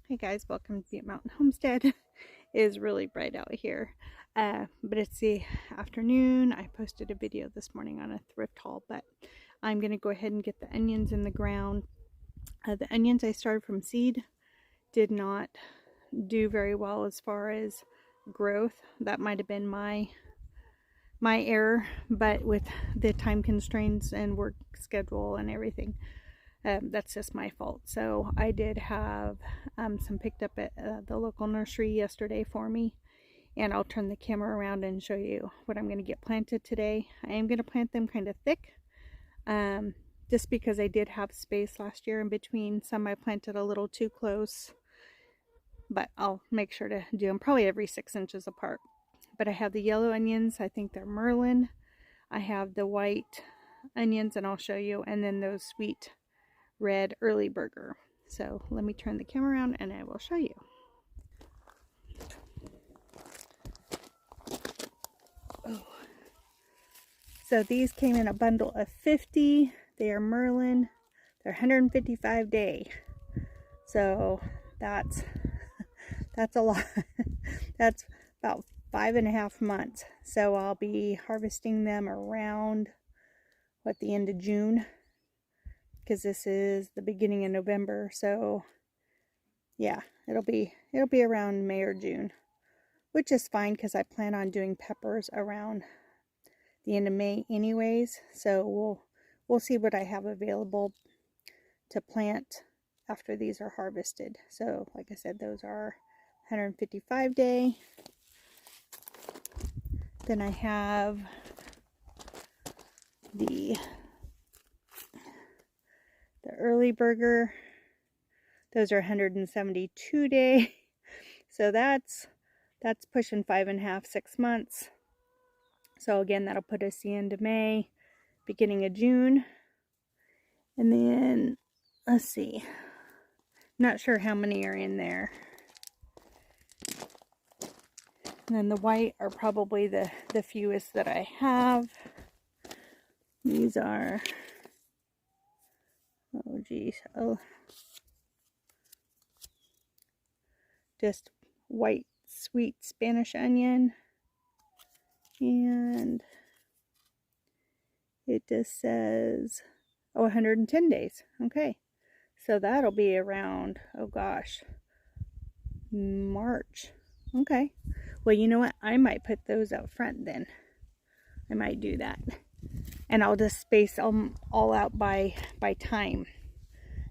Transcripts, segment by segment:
Hey guys, welcome to Butte Mountain Homestead. It is really bright out here, but it's the afternoon. I posted a video this morning on a thrift haul, but I'm going to go ahead and get the onions in the ground. The onions I started from seed did not do very well as far as growth. That might have been my error, but with the time constraints and work schedule and everything, that's just my fault. So I did have some picked up at the local nursery yesterday for me, and I'll turn the camera around and show you what I'm going to get planted today. I am going to plant them kind of thick, just because I did have space last year in between. Some I planted a little too close, but I'll make sure to do them probably every 6 inches apart. But I have the yellow onions. I think they're Merlin. I have the white onions, and I'll show you, and then those sweet red early burger. So let me turn the camera around and I will show you. Oh. So these came in a bundle of 50. They are Merlin. They're 155 day. So that's a lot. That's about 5.5 months. So I'll be harvesting them around the end of June, because this is the beginning of November. So yeah, it'll be around May or June, which is fine because I plan on doing peppers around the end of May anyways. So we'll see what I have available to plant after these are harvested. So like I said, those are 155 day. Then I have the early burger. Those are 172 day. So that's pushing 5.5, 6 months. So again, that'll put us the end of May, beginning of June. And then let's see, not sure how many are in there. And then the white are probably the fewest that I have. These are, oh geez, just white sweet Spanish onion, and it just says 110 days. Okay, so that'll be around, oh gosh, March. Okay, well, you know what, I might put those out front then. I might do that, and I'll just space them all out by time.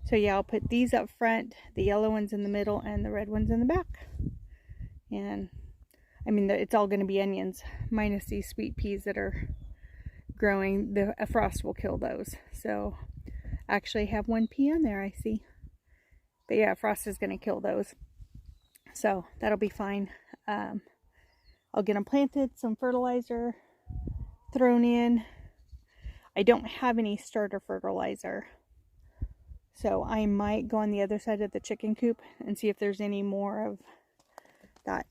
So yeah, I'll put these up front, the yellow ones in the middle, and the red ones in the back. And I mean, it's all going to be onions, minus these sweet peas that are growing. A frost will kill those. So I actually have one pea on there, I see. But yeah, frost is going to kill those. So that'll be fine. I'll get them planted, some fertilizer thrown in. I don't have any starter fertilizer, so I might go on the other side of the chicken coop and see if there's any more of that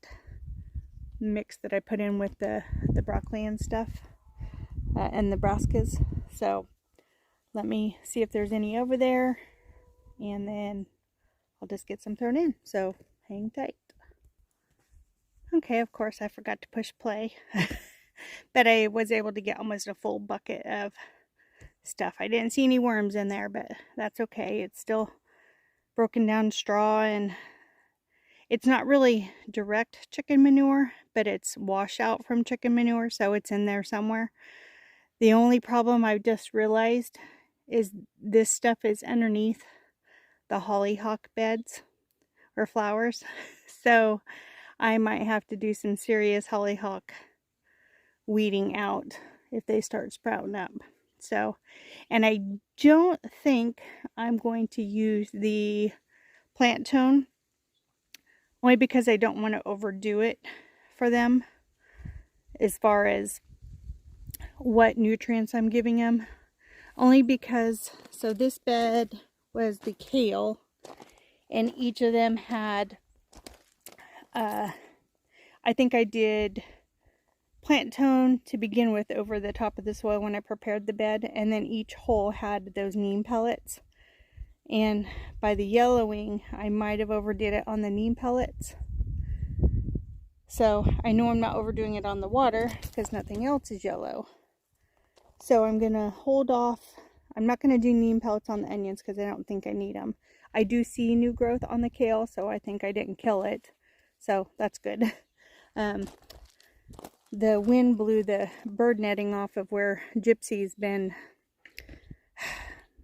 mix that I put in with the broccoli and stuff, and the brassicas. So let me see if there's any over there, and then I'll just get some thrown in. So hang tight. Okay, of course I forgot to push play, but I was able to get almost a full bucket of stuff. I didn't see any worms in there, but that's okay. It's still broken down straw, and it's not really direct chicken manure, but it's washout from chicken manure, so it's in there somewhere. The only problem I've just realized is this stuff is underneath the hollyhock beds or flowers. So I might have to do some serious hollyhock weeding out if they start sprouting up. So, and I don't think I'm going to use the plant tone, only because I don't want to overdo it for them as far as what nutrients I'm giving them. Only because, so this bed was the kale, and each of them had, I think I did plant tone to begin with over the top of the soil when I prepared the bed, and then each hole had those neem pellets, And by the yellowing, I might have overdid it on the neem pellets. So I know I'm not overdoing it on the water because nothing else is yellow. So I'm going to hold off. I'm not going to do neem pellets on the onions because I don't think I need them. I do see new growth on the kale, so I think I didn't kill it. So that's good. The wind blew the bird netting off of where Gypsy's been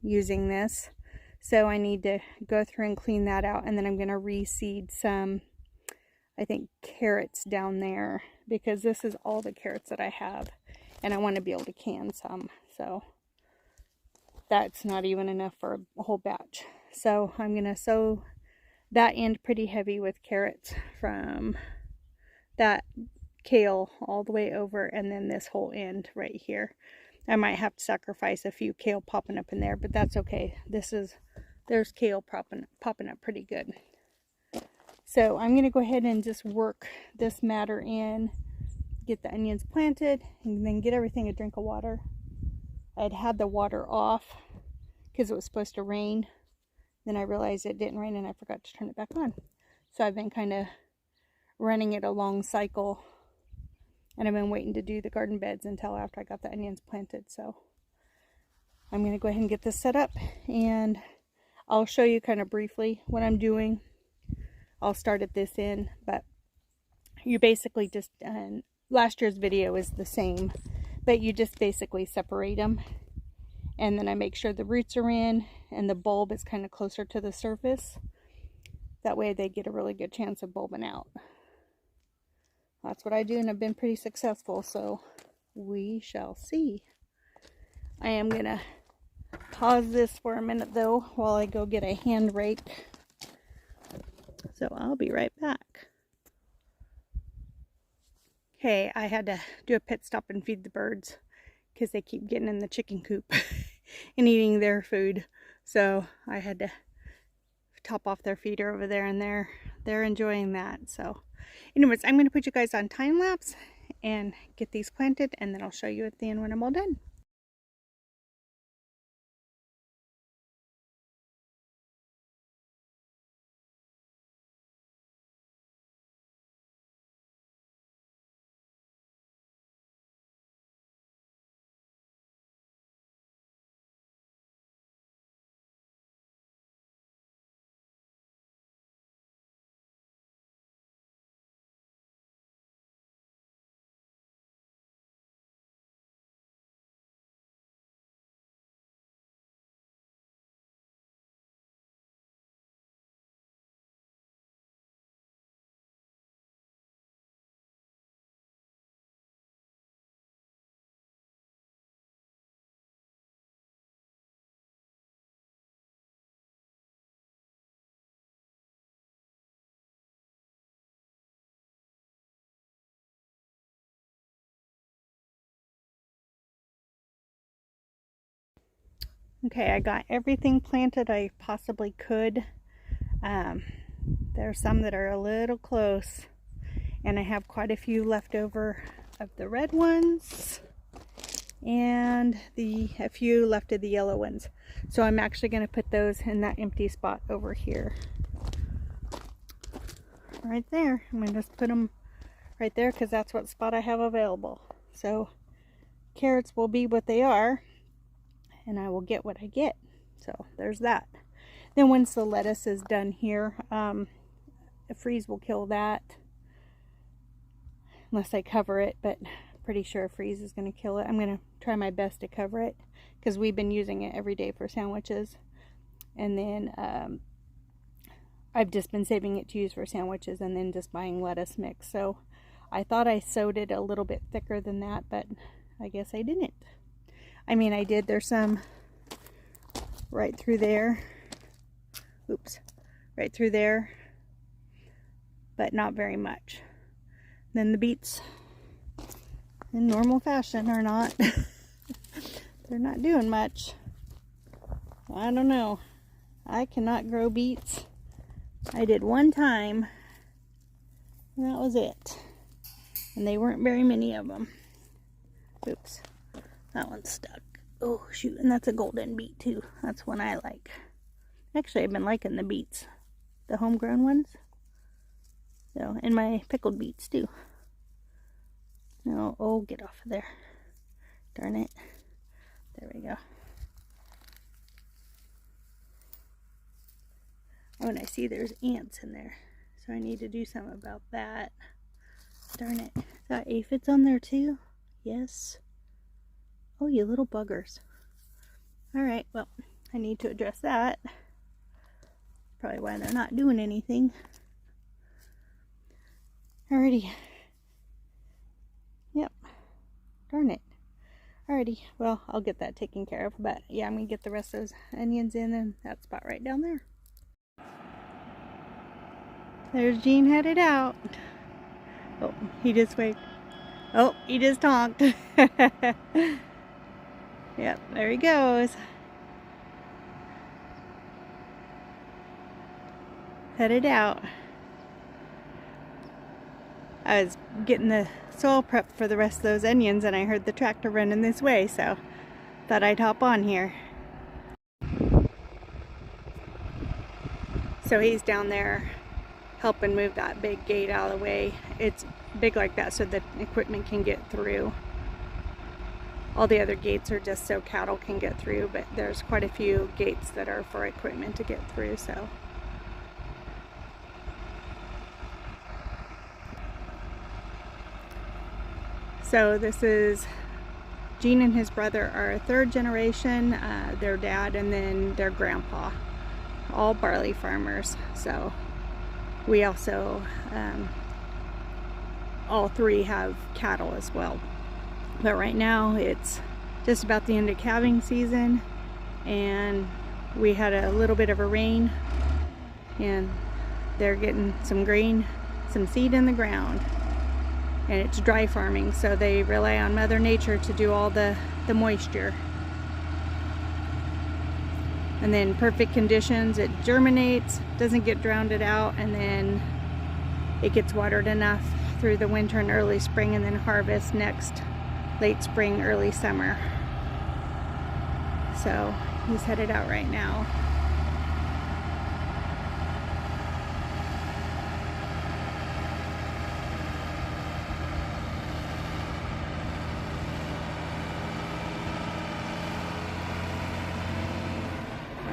using this. So I need to go through and clean that out. And then I'm going to reseed some, I think, carrots down there. Because this is all the carrots that I have. And I want to be able to can some. So that's not even enough for a whole batch. So I'm going to sow that end pretty heavy with carrots from that kale all the way over, and then this whole end right here. I might have to sacrifice a few kale popping up in there, but that's okay. There's kale popping up pretty good. So I'm going to go ahead and just work this matter in, get the onions planted, and then get everything a drink of water. I'd had the water off because it was supposed to rain. Then I realized it didn't rain and I forgot to turn it back on. So I've been kind of running it a long cycle. And I've been waiting to do the garden beds until after I got the onions planted. So I'm going to go ahead and get this set up. And I'll show you kind of briefly what I'm doing. I'll start at this end. But you basically just, last year's video is the same. But you just basically separate them. And then I make sure the roots are in and the bulb is kind of closer to the surface. That way they get a really good chance of bulbing out. That's what I do, and I've been pretty successful, so we shall see. I am going to pause this for a minute though while I go get a hand rake. So I'll be right back. Okay, I had to do a pit stop and feed the birds because they keep getting in the chicken coop and eating their food. So I had to top off their feeder over there, and they're enjoying that. So anyways, I'm going to put you guys on time lapse and get these planted, and then I'll show you at the end when I'm all done. Okay, I got everything planted I possibly could. There's some that are a little close, and I have quite a few left over of the red ones and a few left of the yellow ones. So I'm actually going to put those in that empty spot over here. Right there. I'm going to just put them right there because that's what spot I have available. So carrots will be what they are, and I will get what I get. So there's that. Then once the lettuce is done here, a freeze will kill that. Unless I cover it, but pretty sure a freeze is going to kill it. I'm going to try my best to cover it because we've been using it every day for sandwiches. And then I've just been saving it to use for sandwiches and then just buying lettuce mix. So I thought I sewed it a little bit thicker than that, but I guess I didn't. I mean, I did. There's some right through there. Oops. Right through there. But not very much. Then the beets, in normal fashion, are not. They're not doing much. I don't know. I cannot grow beets. I did one time, and that was it. And they weren't very many of them. Oops. That one's stuck. Oh, shoot. And that's a golden beet, too. That's one I like. Actually, I've been liking the beets, the homegrown ones. So, and my pickled beets too. No, oh, get off of there. Darn it. There we go. Oh, and I see there's ants in there. So I need to do something about that. Darn it. Got aphids on there too? Yes. Oh, you little buggers. Alright, well, I need to address that. Probably why they're not doing anything. Alrighty. Yep. Darn it. Alrighty, well, I'll get that taken care of. But yeah, I'm going to get the rest of those onions in and that spot right down there. There's Gene headed out. Oh, he just waved. Oh, he just honked. Yep, there he goes. Headed out. I was getting the soil prep for the rest of those onions and I heard the tractor running this way, so thought I'd hop on here. So he's down there helping move that big gate out of the way. It's big like that so the equipment can get through. All the other gates are just so cattle can get through, but there's quite a few gates that are for equipment to get through, so. So this is Gene and his brother are third generation, their dad and then their grandpa, all barley farmers. So we also, all three have cattle as well. But right now it's just about the end of calving season and we had a little bit of a rain and they're getting some grain, some seed in the ground. And it's dry farming, so they rely on Mother Nature to do all the moisture. And then perfect conditions, it germinates, doesn't get drowned out, and then it gets watered enough through the winter and early spring, and then harvest next late spring, early summer. So he's headed out right now.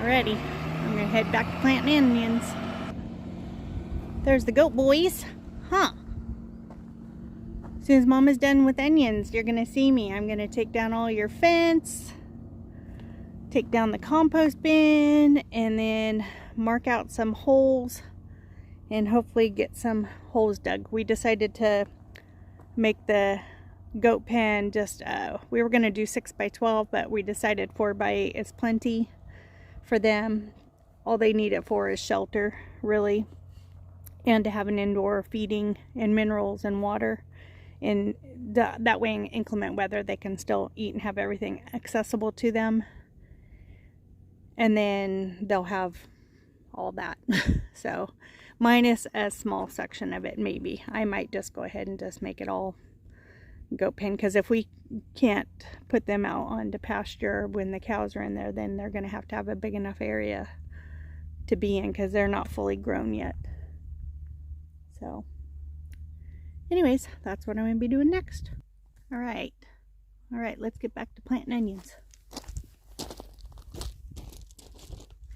Alrighty, I'm gonna head back to planting onions. There's the goat boys. Huh. As soon as Mama's done with onions, you're gonna see me. I'm gonna take down all your fence, take down the compost bin, and then mark out some holes and hopefully get some holes dug. We decided to make the goat pen just, we were gonna do 6 by 12, but we decided 4 by 8 is plenty for them. All they need it for is shelter, really, and to have an indoor feeding and minerals and water. And that way in inclement weather they can still eat and have everything accessible to them, and then they'll have all that. So minus a small section of it, maybe I might just go ahead and just make it all goat pen, because if we can't put them out onto pasture when the cows are in there, then they're going to have a big enough area to be in, because they're not fully grown yet. So anyways, that's what I'm going to be doing next. All right, let's get back to planting onions.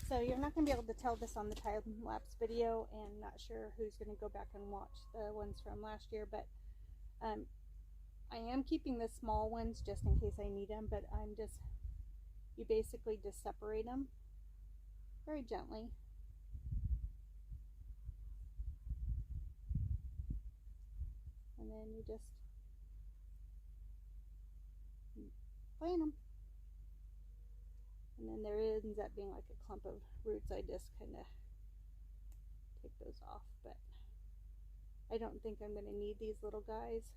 So you're not going to be able to tell this on the time-lapse video, and not sure who's going to go back and watch the ones from last year, but I am keeping the small ones just in case I need them, but you basically just separate them very gently. And then you just plant them. And then there ends up being like a clump of roots. I just kind of take those off, but I don't think I'm going to need these little guys.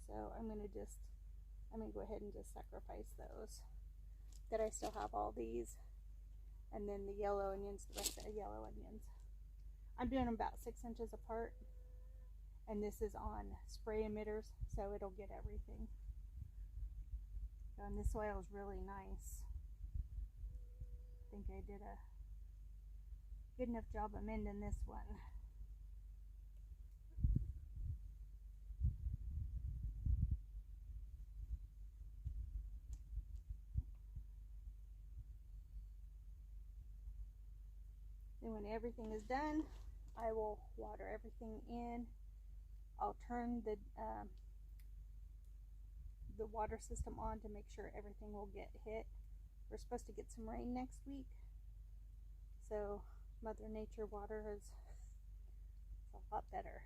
So I'm going to go ahead and just sacrifice those. That I still have all these. And then the yellow onions, the rest of the yellow onions. I'm doing them about 6 inches apart. And this is on spray emitters, so it'll get everything. And this soil is really nice. I think I did a good enough job of mending this one. Then when everything is done, I will water everything in. I'll turn the water system on to make sure everything will get hit. We're supposed to get some rain next week, so Mother Nature water is a lot better.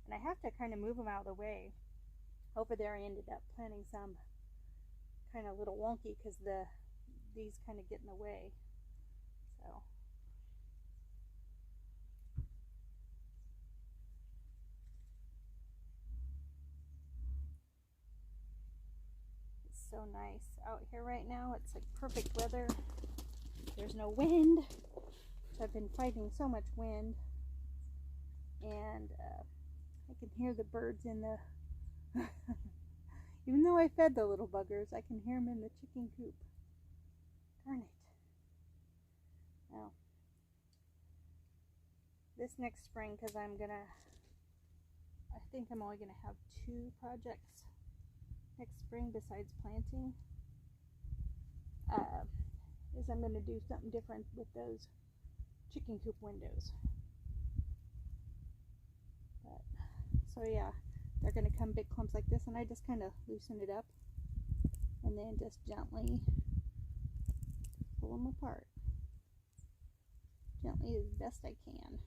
And I have to kind of move them out of the way. Over there I ended up planting some kind of a little wonky because these kind of get in the way. So it's so nice out here right now. It's like perfect weather. There's no wind. I've been fighting so much wind, and I can hear the birds in the even though I fed the little buggers, I can hear them in the chicken coop. Darn it. Now, this next spring, because I think I'm only gonna have 2 projects next spring besides planting, is I'm gonna do something different with those chicken coop windows. But, so yeah, they're going to come big clumps like this, and I just kind of loosen it up and then just gently pull them apart. Gently as best I can.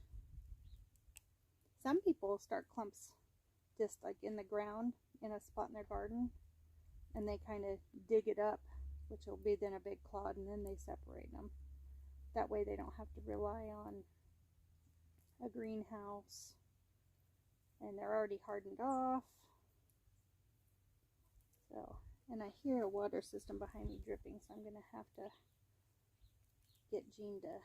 Some people start clumps just like in the ground in a spot in their garden, and they kind of dig it up, which will be then a big clod, and then they separate them. That way they don't have to rely on a greenhouse, and they're already hardened off. So, and I hear a water system behind me dripping, so I'm gonna have to get Jean to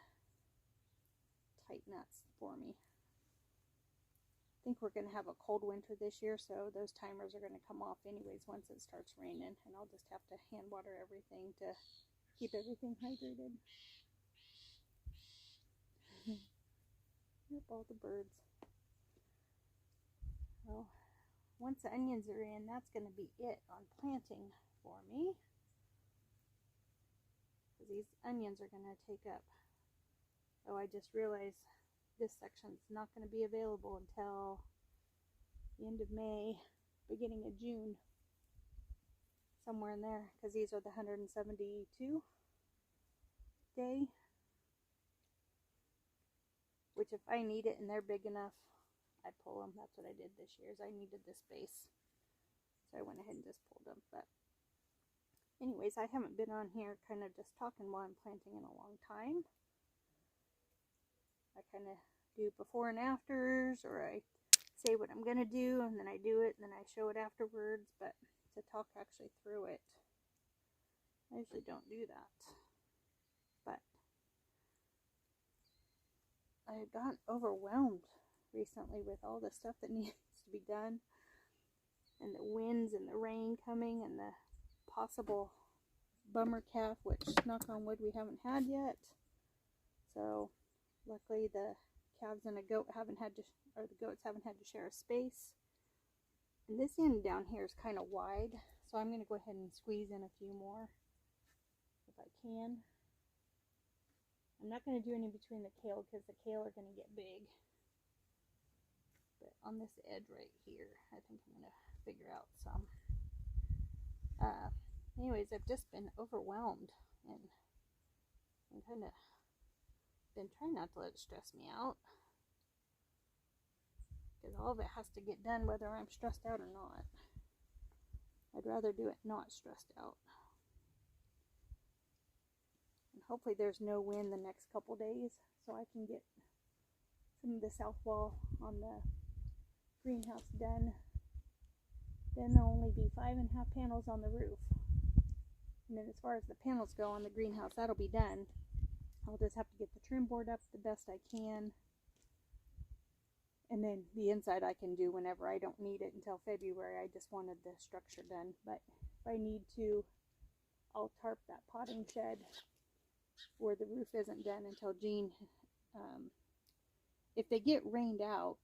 tighten that for me. I think we're gonna have a cold winter this year, so those timers are gonna come off anyways once it starts raining, and I'll just have to hand water everything to keep everything hydrated. Yep, all the birds. Well, once the onions are in, that's going to be it on planting for me. Because these onions are going to take up. Oh, I just realized this section's not going to be available until the end of May, beginning of June. Somewhere in there, because these are the 172 day. Which if I need it and they're big enough, I pull them. That's what I did this year, is I needed the space. So I went ahead and just pulled them. But anyways, I haven't been on here kind of just talking while I'm planting in a long time. I kind of do before and afters, or I say what I'm going to do, and then I do it, and then I show it afterwards. But to talk actually through it, I usually don't do that. But I got overwhelmed recently with all the stuff that needs to be done, and the winds and the rain coming, and the possible bummer calf, which, knock on wood, we haven't had yet. So luckily the calves and the goats haven't had to share a space. And this end down here is kind of wide, so I'm going to go ahead and squeeze in a few more if I can. I'm not going to do any between the kale, because the kale are going to get big. But on this edge right here, I think I'm going to figure out some. Anyways, I've just been overwhelmed, and I'm kind of been trying not to let it stress me out, because all of it has to get done whether I'm stressed out or not. I'd rather do it not stressed out. And hopefully there's no wind the next couple days, so I can get some of the south wall on the greenhouse done. Then there'll only be 5.5 panels on the roof. And then as far as the panels go on the greenhouse, that'll be done. I'll just have to get the trim board up the best I can. And then the inside I can do whenever. I don't need it until February. I just wanted the structure done. But if I need to, I'll tarp that potting shed where the roof isn't done until Jean if they get rained out,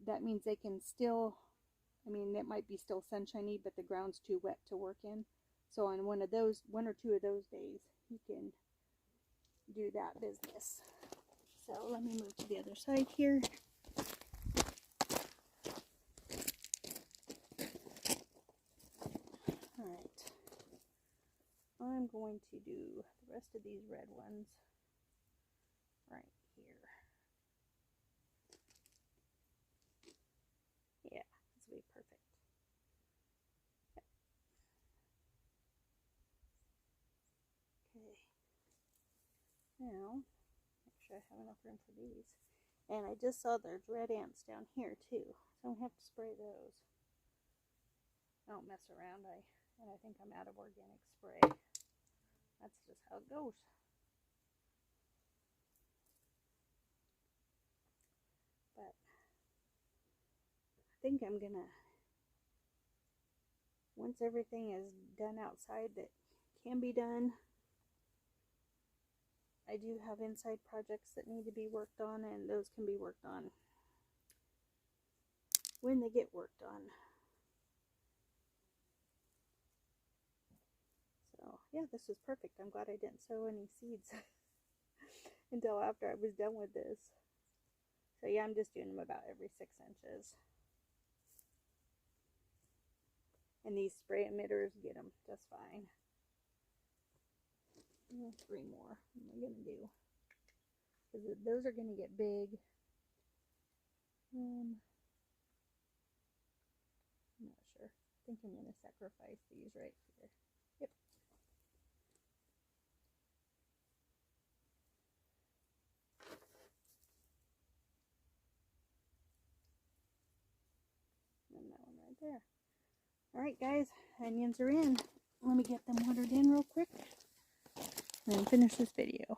that means they can still, I mean, it might be still sunshiny, but the ground's too wet to work in. So on one or two of those days, he can do that business. So let me move to the other side here. All right. I'm going to do the rest of these red ones right here. Yeah, this will be perfect. Okay. Now, make sure I have enough room for these. And I just saw there's red ants down here too, so I have to spray those. I don't mess around, and I think I'm out of organic spray. That's just how it goes. But I think I'm gonna, once everything is done outside that can be done, I do have inside projects that need to be worked on, and those can be worked on when they get worked on. So yeah, this was perfect. I'm glad I didn't sow any seeds until after I was done with this. So yeah, I'm just doing them about every 6 inches. And these spray emitters get them just fine. 3 more. What am I going to do? Because those are going to get big. I'm not sure. I think I'm going to sacrifice these right here. Yep. And that one right there. Alright guys, onions are in. Let me get them watered in real quick and then finish this video.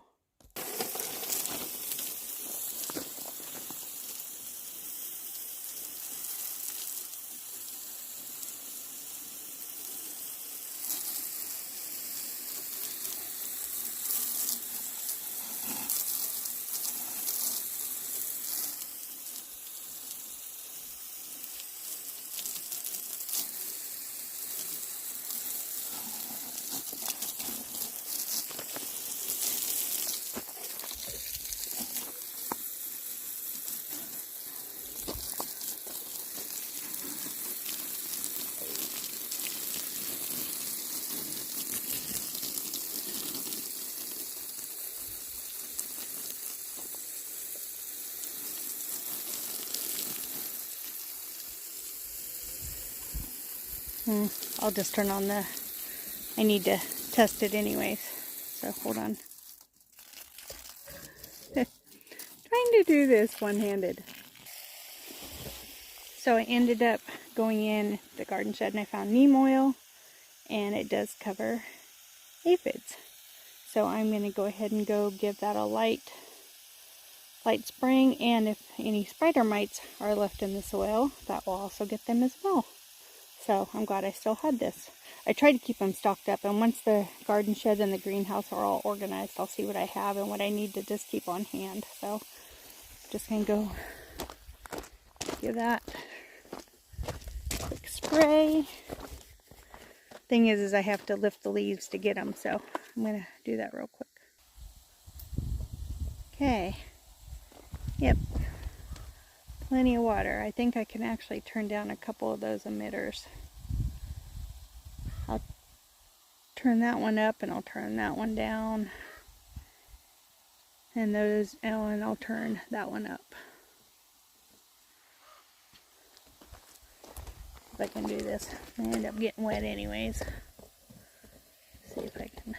I'll just turn on the, I need to test it anyways, so hold on. Trying to do this one-handed. So I ended up going in the garden shed and I found neem oil, and it does cover aphids. So I'm going to go ahead and go give that a light spraying, and if any spider mites are left in the soil, that will also get them as well. So I'm glad I still had this. I try to keep them stocked up, and once the garden shed and the greenhouse are all organized, I'll see what I have and what I need to just keep on hand. So I'm just going to go give that a quick spray. Thing is I have to lift the leaves to get them, so I'm going to do that real quick. Okay. Yep. Plenty of water. I think I can actually turn down a couple of those emitters. I'll turn that one up and I'll turn that one down. And those, and I'll turn that one up. If I can do this. I end up getting wet anyways. See if I can.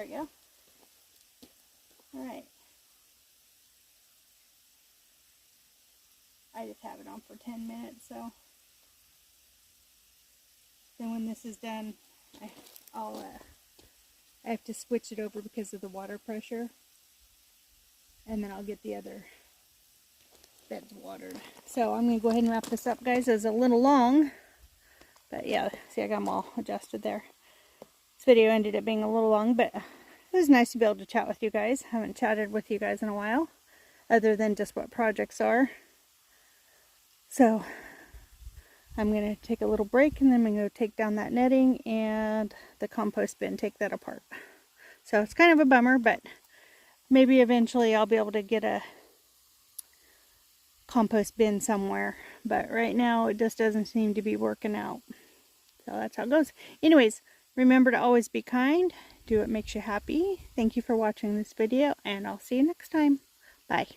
There we go. Alright. I just have it on for 10 minutes, so then when this is done, I have to switch it over because of the water pressure, and then I'll get the other beds watered. So I'm going to go ahead and wrap this up, guys. It's a little long, but yeah, see, I got them all adjusted there. This video ended up being a little long, but it was nice to be able to chat with you guys. I haven't chatted with you guys in a while, other than just what projects are. So I'm going to take a little break, and then I'm going to go take down that netting and the compost bin, take that apart. So it's kind of a bummer, but maybe eventually I'll be able to get a compost bin somewhere. But right now it just doesn't seem to be working out. So that's how it goes. Anyways, remember to always be kind. Do what makes you happy. Thank you for watching this video, and I'll see you next time. Bye.